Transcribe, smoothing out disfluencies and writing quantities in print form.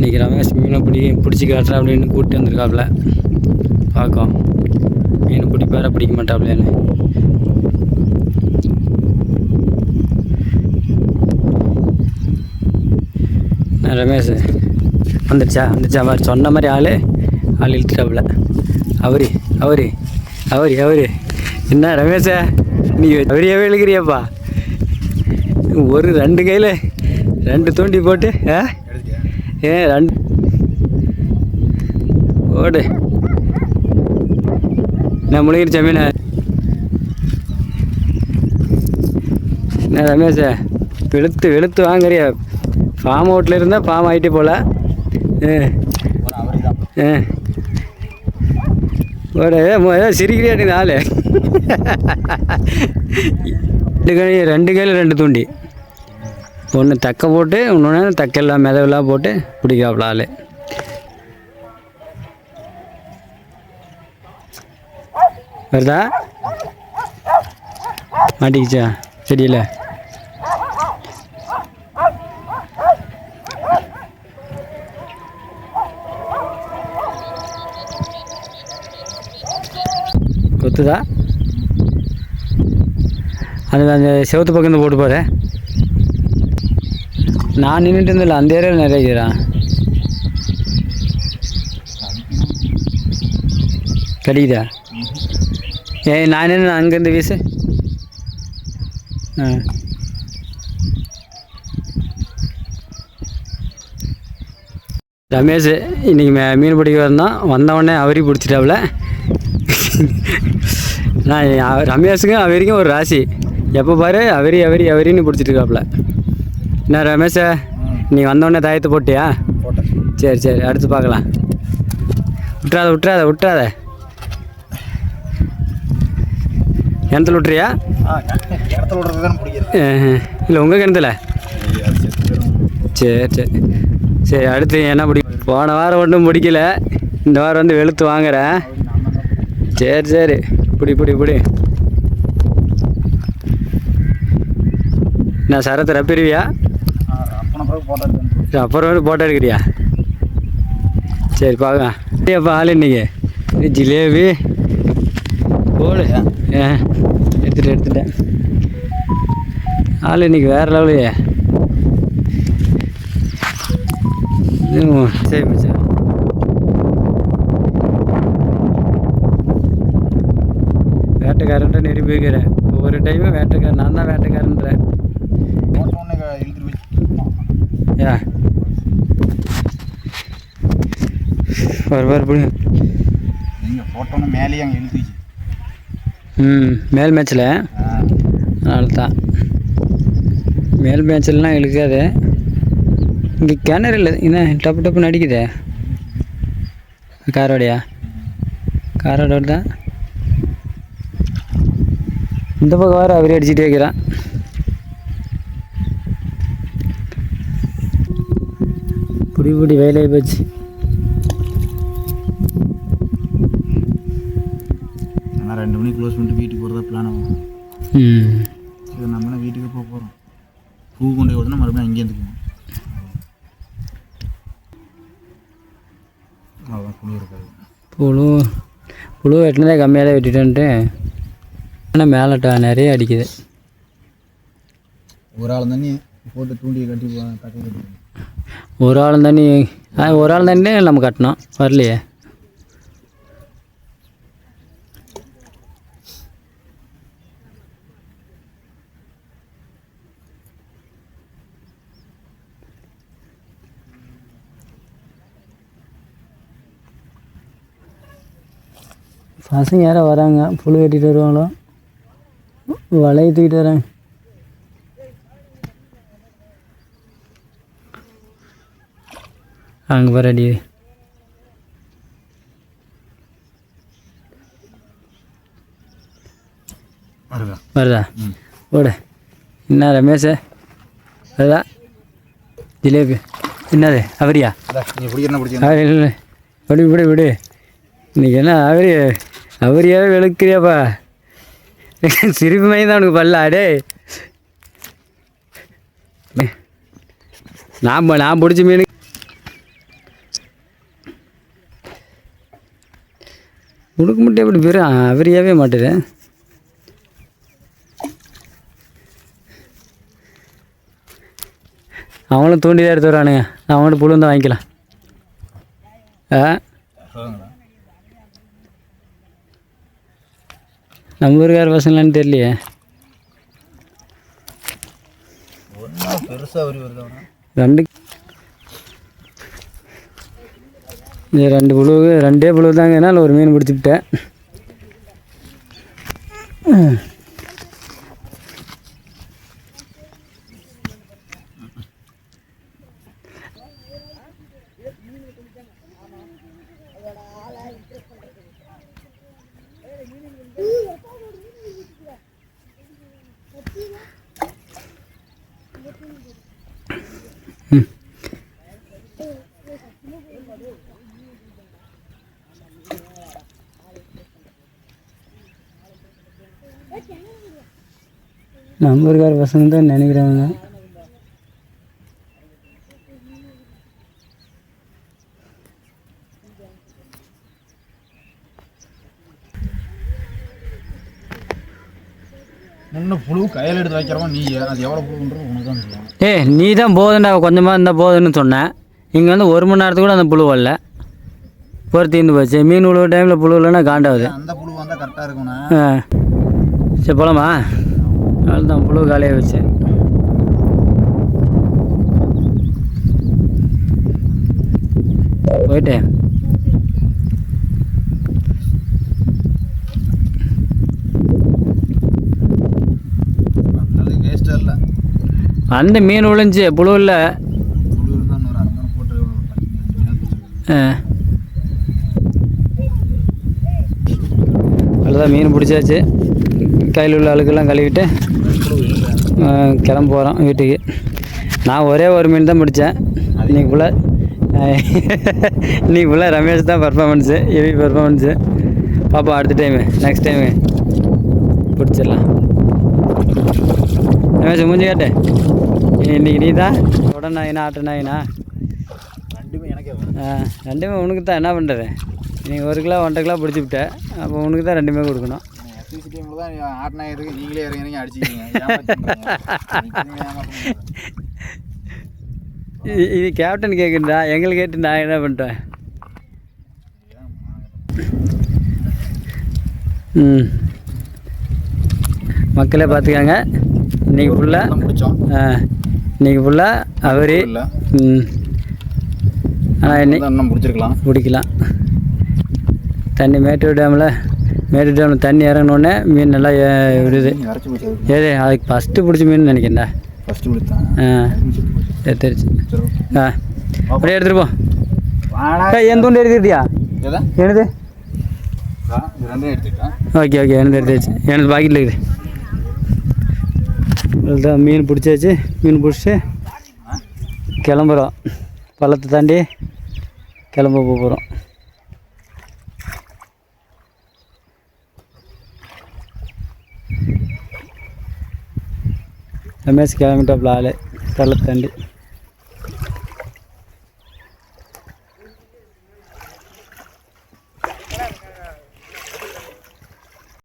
இன்றைக்கி ரமேஷ் மீனை பிடிச்சி காட்டுறேன் அப்படின்னு கூப்பிட்டு வந்திருக்காப்புல. பார்க்கும் மீன் பிடிப்பார பிடிக்க மாட்டாப்புலன்னு. ரமேஷ் வந்துடுச்சா மாதிரி சொன்ன மாதிரி ஆள் இழுத்துட்டாப்புல. அவரு என்ன ரமேஷா நீ அவரியாவே இழுக்கிறியாப்பா? ஒரு 2 கையில் 2 தூண்டி போட்டு ஏன் 2 ஓடு நான் முழுகிருச்சா மீன்? என்ன ரமேஷா வெளுத்து வாங்குறியா? ஃபார்ம் அவுட்டில் இருந்தால் ஃபார்ம் ஆகிட்டே போல. ஓட சிரிக்கிறியா நீ? 2 கையில் 2 தூண்டி, ஒன்று தக்க போட்டு இன்னொன்று தக்கெல்லாம் மிதவெல்லாம் போட்டு பிடிக்காப்புல ஆள். வருதா? மாட்டிக்கிச்சா? சரியில்ல. கொத்துதா? அந்த செவத்து பக்கம் போட்டு போகிற. நான் நின்றுட்டு இருந்தில்ல அந்த ஏரியாவில் நிறைய இருக்கிறான். கிடைக்குதா? நான் நின்று அங்கேருந்து வீசு. ரமேஷ் இன்றைக்கி மீன் பிடிக்க வந்தவொடனே அவரி பிடிச்சிட்டாப்புல. நான் ரமேஷுக்கும் அவரிக்கும் ஒரு ராசி. எப்போ பாரு அவரின்னு பிடிச்சிட்டு இருக்காப்புல. என்ன ரமேஷா நீ வந்தோடனே தாயத்தை போட்டியா? சரி அடுத்து பார்க்கலாம். விட்டுறாத கிணத்துல விட்டுறியா? இல்லை உங்கள் கிணத்துல? சரி அடுத்து என்ன பிடிக்கும்? போன வாரம் ஒன்றும் பிடிக்கல, இந்த வாரம் வந்து வெளுத்து வாங்குறேன். சரி பிடி. நான் சரத்தை ரப்பிடுவியா? அப்புறம் போட்டோ எடுக்கிறியா? சரி பார்க்கலாம். ஆள் இன்னைக்கு ஜிலேபி போடு. எடுத்துட்டேன். ஆள் இன்னைக்கு வேறு லெவலையே. சரி மச்சான். வேட்டைக்காரன்ட்ட நெறி போய்க்கிறேன். ஒவ்வொரு டைமும் வேட்டைக்காரன் நான் தான் வேட்டைக்காரன்றேன். பிடி நீங்கள் போட்டோன்னு மேலேயே அங்கே இழுத்துச்சு. மேல் மேட்சில் அதனால தான். மேல் மேட்சில்லாம் இழுக்காது. இங்கே கிணறு இல்லை. என்ன டப்புன்னு அடிக்குதே? காரோடையா? காரோட தான் இந்த பக்கம் வேறு அவரே அடிச்சுட்டு வைக்கிறான். பிடி வேலையை போச்சு. ஆனால் 2 மணிக்கு க்ளோஸ் பண்ணிட்டு வீட்டுக்கு போகிறதா பிளான் ஆகும். சரி நம்ம வீட்டுக்கு போகிறோம். பூ கொண்டு விடனா மறுபடியும் அங்கேருந்து போகணும். அவ்வளோதான். புளி இருக்காது. புழு வெட்டினதே கம்மியாக தான் வெட்டிட்டேன்ட்டு. ஆனால் மேலே நிறைய அடிக்குது. ஒரு ஆள் தண்ணி போட்டு தூண்டியை கட்டி தக்க. ஒரு ஆள் தண்ணி நம்ம கட்டணும். வரலையே. பசங்க யாரோ வராங்க. புழு வெட்டிட்டு வருவாங்களோ, வலையை தூக்கிட்டு வராங்க. அங்கே பாரு அடி வருதா? ஓட என்ன ரமேஷ் வருதா? ஜிலேபி என்னது? அவரியா? இல்லை விடு. இன்னைக்கு என்ன அவரியாவே வெளுக்கிறியாப்பா? சிரிப்பு மையம் தான் உனக்கு பல்ல. அடே நான் பிடிச்ச மீன் கொடுக்க மட்டும் எப்படி பேர் அவரியாவே மாட்டுது. அவங்களும் தூண்டி தான் எடுத்து வரானுங்க. அவங்கள்ட்ட புழு தான் வாங்கிக்கலாம். நம்ம ஊருக்கார பசங்களான்னு தெரியலையே. ரெண்டு ரெண்டு புழு, ரெண்டே புழு தாங்க. என்னால் ஒரு மீன் பிடிச்சிக்கிட்டேன். நம்ம ஊருக்கார பசங்க தான் நினைக்கிறாங்க. புழு கையில் எடுத்து வைக்கிறவா நீ, அது எவ்வளோ புழுன்றது உனக்கு தான் தெரியும். நீ தான் போதுண்டா, கொஞ்சமாக இருந்தால் போதுன்னு சொன்னேன். இங்கே வந்து 1 மணி நேரத்துக்கு கூட அந்த புழு வரல. பொறுத்து இருந்து போச்சு. மீன் உழுவு டைமில் புழு இல்லைன்னா காண்டாகுது. அந்த புழு வந்தால் கரெக்டாக இருக்குண்ணா. சரி போகலாமா? அவ்வளோதான், புழு காலியாக வச்சு. போயிட்டு அந்த மீன் விழுந்துச்சு, புழு இல்லை. அவ்வளோதான், மீன் பிடிச்சாச்சு. கையில் உள்ள அழுக்கெல்லாம் கழுவிட்டு கிளம்ப போகிறோம் வீட்டுக்கு. நான் ஒரே ஒரு மீன் தான் பிடிச்சேன் இன்றைக்கி ஃபுல்லாக. இன்றைக்கி ஃபுல்லாக ரமேஷ் தான் பர்ஃபார்மன்ஸு, ஹெவி பர்ஃபார்மன்ஸு. பாப்பா அடுத்த டைமு, நெக்ஸ்ட் டைமு பிடிச்சிடலாம். ரமேஷ் மூஞ்சி காட்டு. இன்றைக்கி நீ தான் உடனே நாயினா ஆட்டு நாயினா ரெண்டுமே எனக்கே. ரெண்டுமே உனக்கு தான். என்ன பண்ணுறது, நீங்கள் 1 கிலோ 1.5 கிலோ பிடிச்சி விட்ட, அப்போ உனக்கு தான் ரெண்டுமே கொடுக்கணும். தான் ஆட்டினா இருக்கு, நீங்களே இறங்கி அடிச்சிக்கிங்க. இது கேப்டன் கேட்குறா, எங்களுக்கு கேட்டு நான் என்ன பண்ணுறேன். மக்களே பார்த்துக்காங்க. இன்றைக்கி ஃபுல்லாக இன்றைக்கி ஃபுல்லாக அவரி. ஆனால் இன்னும் பிடிக்கலாம். தண்ணி மேட்டூர் டேமில் தண்ணி இறங்கினோடனே மீன் நல்லா விடுது. ஏதே அதுக்கு ஃபஸ்ட்டு பிடிச்ச மீன் நினைக்கிறேன்டா. தெரிச்சு. அப்படியே எடுத்துகிட்டு போ. என் தூண்டு எடுத்துக்கிட்டியா? எனது ஓகே எனது எடுத்துச்சு. எனது பாக்கெட்டில் இருக்குது. அதுதான் மீன் பிடிச்சாச்சு. மீன் பிடிச்சி கிளம்புறோம். பள்ளத்தை தாண்டி கிளம்ப போகிறோம். ரமேஷ் கிளம்பிட்டாப்புல ஆள் பள்ளத்தை தாண்டி.